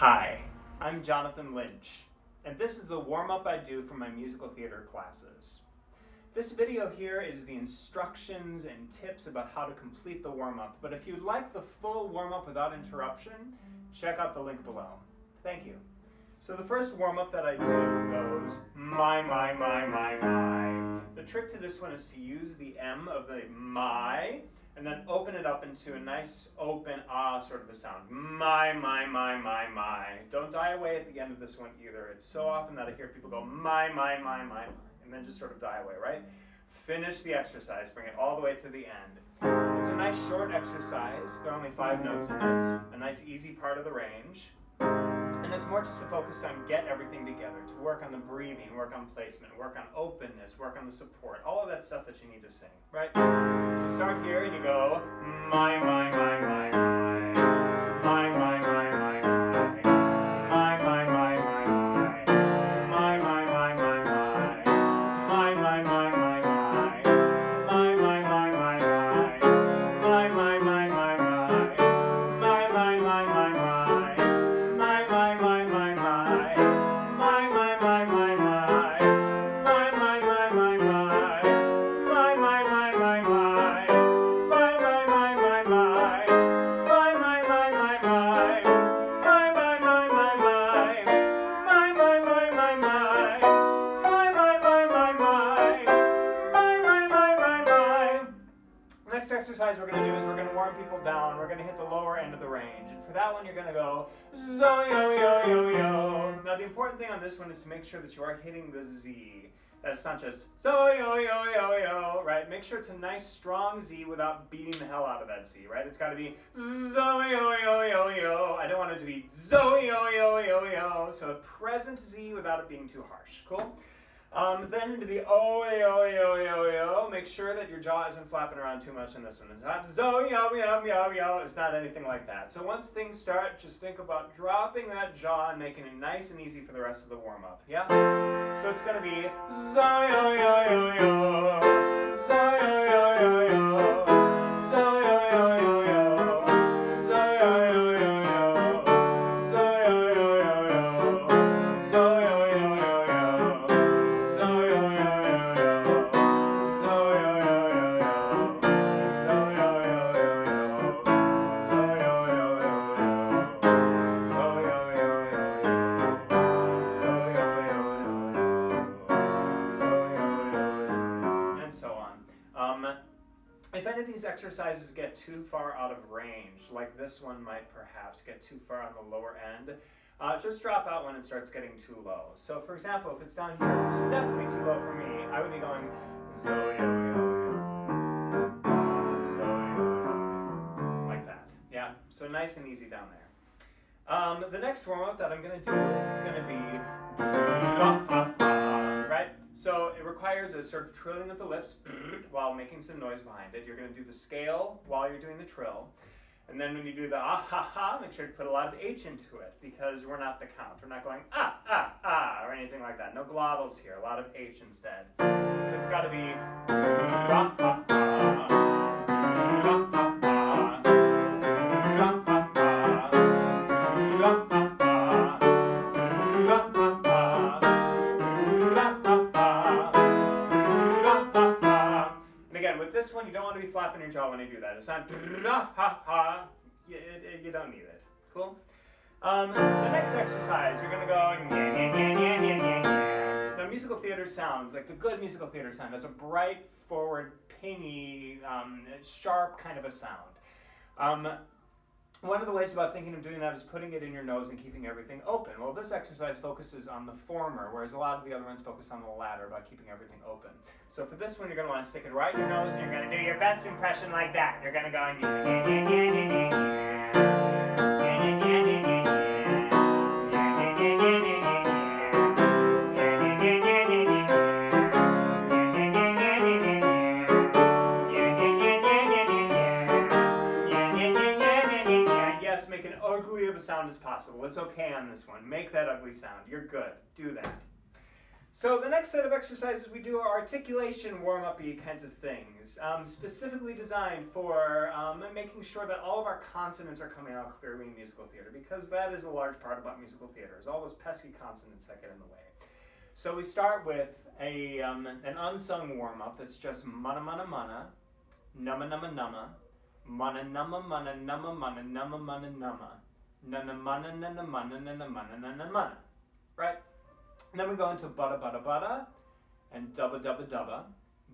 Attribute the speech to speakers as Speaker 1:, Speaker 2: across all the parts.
Speaker 1: Hi, I'm Jonathan Lynch, and this is the warm-up I do for my musical theater classes. This video here is the instructions and tips about how to complete the warm-up, but if you'd like the full warm-up without interruption, check out the link below. Thank you. So the first warm-up that I do goes my. The trick to this one is to use the M of the my, and then open it up into a nice open ah sort of a sound. My. Don't die away at the end of this one either. It's so often that I hear people go my, and then just sort of die away, right? Finish the exercise, bring it all the way to the end. It's a nice short exercise. There are only 5 notes in it, a nice easy part of the range. And it's more just to focus on get everything together, to work on the breathing, work on placement, work on openness, work on the support, all of that stuff that you need to sing, right? So start here and you go my. Next exercise we're going to do is we're going to warm people down. We're going to hit the lower end of the range. And for that one, you're going to go zo yo yo yo yo. Now the important thing on this one is to make sure that you are hitting the Z. That it's not just zo yo yo yo yo, right? Make sure it's a nice strong Z without beating the hell out of that Z, right? It's got to be zo yo yo yo yo. I don't want it to be zo yo yo yo yo. So a present Z without it being too harsh. Cool? Then into the oh yo yo yo yo. Make sure that your jaw isn't flapping around too much in this one. It's not zo yo yo yo yo. It's not anything like that. So once things start, just think about dropping that jaw and making it nice and easy for the rest of the warm up. Yeah. So it's gonna be zo yo yo yo yo. Zo yo yo yo yo. Zo yo yo yo yo. Zo yo yo yo yo. Zo yo yo yo yo. Zo yo yo yo yo. If any of these exercises get too far out of range, like this one might perhaps get too far on the lower end, just drop out when it starts getting too low. So for example, if it's down here, which is definitely too low for me, I would be going zo yo yo yo, zo yo yo yo, like that. Yeah, so nice and easy down there. The next warm-up that I'm going to do is it's going to be right? So it requires a sort of trilling of the lips while making some noise behind it. You're going to do the scale while you're doing the trill. And then when you do the ah ha ha, make sure to put a lot of H into it because we're not the count. We're not going or anything like that. No glottals here, a lot of H instead. So it's got to be ah ha ha. This one, you don't want to be flapping your jaw when you do that. It's not ha ha. You don't need it. Cool? The next exercise, you're going to go Now, musical theater sounds, like the good musical theater sound, has a bright, forward, pingy, sharp kind of a sound. One of the ways about thinking of doing that is putting it in your nose and keeping everything open. Well, this exercise focuses on the former, whereas a lot of the other ones focus on the latter, about keeping everything open. So for this one, you're going to want to stick it right in your nose, and you're going to do your best impression like that. You're going to go make an ugly of a sound as possible. It's okay on this one. Make that ugly sound. You're good. Do that. So the next set of exercises we do are articulation warm-up-y kinds of things, specifically designed for making sure that all of our consonants are coming out clearly in musical theater, because that is a large part about musical theater, is all those pesky consonants that get in the way. So we start with an unsung warm-up that's just mana mana mana, numma numma numma, mana numma mana numma mana numma mana numma, nana mana nana mana nana mana nana mana, right? And then we go into bada bada bada and dubba dubba dubba,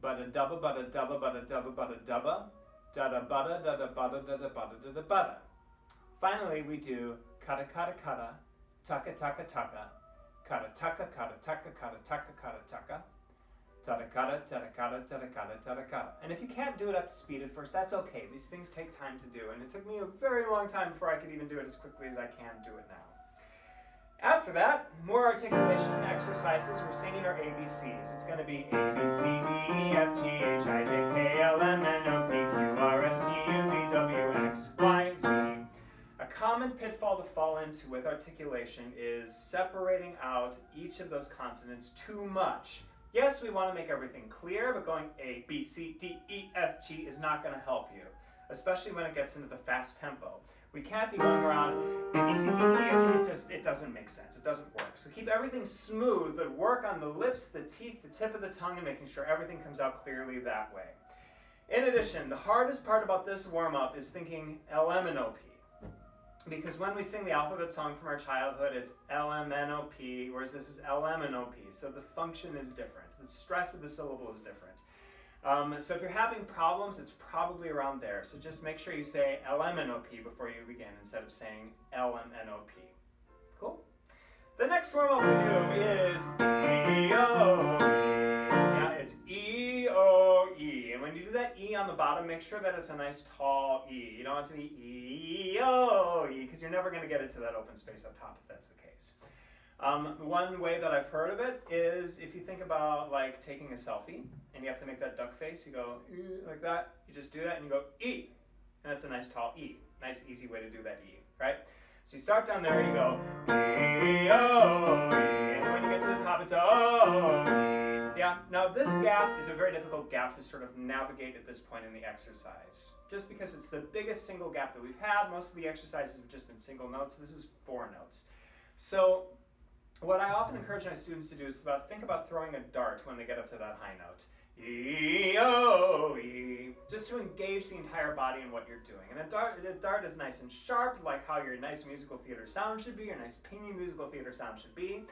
Speaker 1: bada dubba bada dubba bada dubba bada dubba, dada bada dada bada dada bada dada bada. Finally, we do kata kata kata, taka taka taka, kata taka kata taka kata taka kata taka, tada kata tada kata tada kata tada kata. And if you can't do it up to speed at first, that's okay. These things take time to do, and it took me a very long time before I could even do it as quickly as I can do it now. After that, more articulation exercises. We're singing our ABCs. It's going to be A, B, C, D, E, F, G, H, I, J, K, L, M, N, O, P, Q, R, S, T, U, V, W, X, Y, Z. A common pitfall to fall into with articulation is separating out each of those consonants too much. Yes, we want to make everything clear, but going A, B, C, D, E, F, G is not going to help you, especially when it gets into the fast tempo. We can't be going around A, B, C, D, E, F, G. It doesn't make sense. It doesn't work. So keep everything smooth, but work on the lips, the teeth, the tip of the tongue, and making sure everything comes out clearly that way. In addition, the hardest part about this warm-up is thinking LMNOP. Because when we sing the alphabet song from our childhood, it's LMNOP, whereas this is LMNOP. So the function is different. The stress of the syllable is different. So if you're having problems, it's probably around there. So just make sure you say LMNOP before you begin instead of saying LMNOP. Cool? The next warm-up we do is E-O-E. Yeah, it's E-O-E. And when you do that E on the bottom, make sure that it's a nice tall E. You don't want it to be E-O-E, because you're never going to get it to that open space up top if that's the case. One way that I've heard of it is if you think about like taking a selfie and you have to make that duck face, you go like that, you just do that and you go E, and that's a nice tall E. Nice easy way to do that E, right? So you start down there, you go E, O, E, and when you get to the top it's O, E. Yeah, now this gap is a very difficult gap to sort of navigate at this point in the exercise. Just because it's the biggest single gap that we've had, most of the exercises have just been single notes. This is 4 notes. So what I often encourage my students to do is think about throwing a dart when they get up to that high note. E-O-E. Just to engage the entire body in what you're doing. And a dart is nice and sharp, like how your nice musical theater sound should be, your nice pingy musical theater sound should be.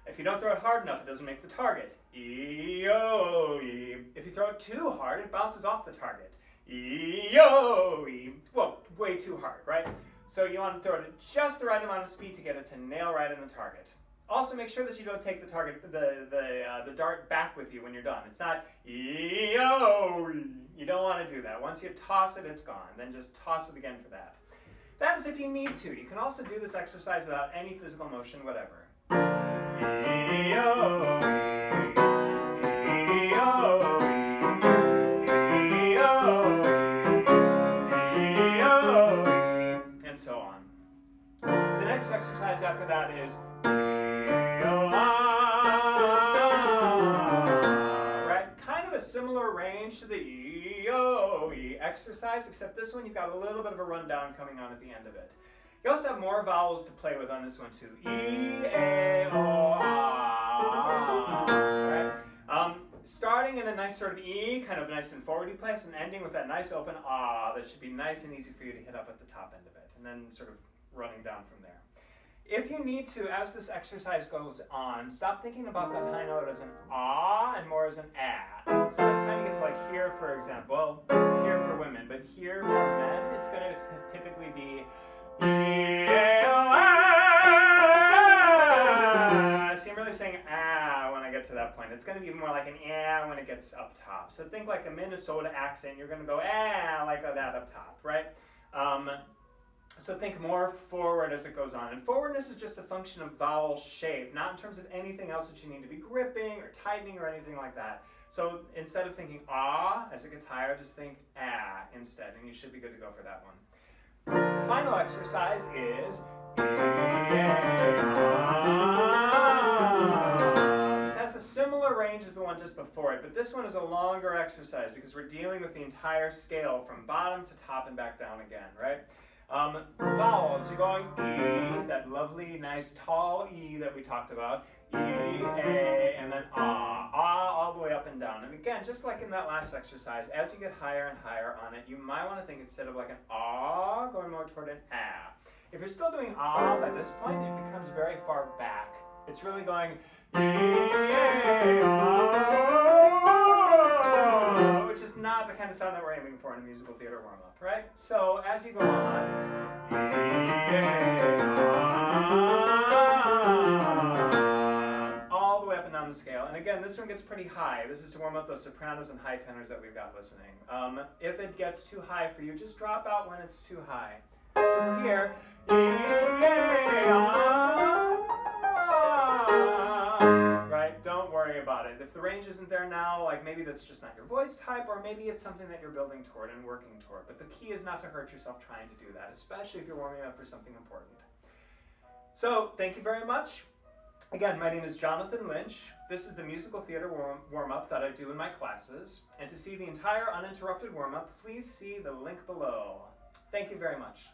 Speaker 1: If you don't throw it hard enough, it doesn't make the target. E-O-E. If you throw it too hard, it bounces off the target. E-O-E. Well, way too hard, right? So you want to throw it at just the right amount of speed to get it to nail right in the target. Also, make sure that you don't take the dart back with you when you're done. It's not E-O-E. You don't want to do that. Once you toss it, it's gone. Then just toss it again for that. That is if you need to. You can also do this exercise without any physical motion, whatever. E-O-E. E-O-E. E-O-E. E-O-E. And so on. The next exercise after that is right? Kind of a similar range to the E-O-E exercise, except this one you've got a little bit of a rundown coming on at the end of it. You also have more vowels to play with on this one too. E-A-O-A. Right? Starting in a nice sort of E, kind of nice and forwardy place, and ending with that nice open ah that should be nice and easy for you to hit up at the top end of it, and then sort of running down from there. If you need to, as this exercise goes on, stop thinking about that high note as an ah and more as an ah. So by the time you get to like here, for example, well, here for women, but here for men, it's going to typically be E-A-O-A. See, I'm really saying ah when I get to that point. It's going to be more like an ah when it gets up top. So think like a Minnesota accent. You're going to go ah like that up top, right? So think more forward as it goes on. And forwardness is just a function of vowel shape, not in terms of anything else that you need to be gripping or tightening or anything like that. So instead of thinking ah as it gets higher, just think ah instead, and you should be good to go for that one. The final exercise is this has a range is the one just before it, but this one is a longer exercise because we're dealing with the entire scale from bottom to top and back down again, right? Vowels, you're going E, that lovely, nice, tall E that we talked about, E, A, and then Ah, all the way up and down. And again, just like in that last exercise, as you get higher and higher on it, you might want to think instead of like an Ah, going more toward an Ah. If you're still doing Ah by this point, it becomes very far back. It's really going E, A, Ah, which is not the kind of sound that we're aiming for in a musical theater warm-up, right? So as you go on, E, A, Ah, all the way up and down the scale. And again, this one gets pretty high. This is to warm up those sopranos and high tenors that we've got listening. If it gets too high for you, just drop out when it's too high. So we're here, E, A, Ah, right? Don't worry about it. If the range isn't there now, like maybe that's just not your voice type, or maybe it's something that you're building toward and working toward. But the key is not to hurt yourself trying to do that, especially if you're warming up for something important. So thank you very much. Again, my name is Jonathan Lynch. This is the musical theater warm-up that I do in my classes. And to see the entire uninterrupted warm-up, please see the link below. Thank you very much.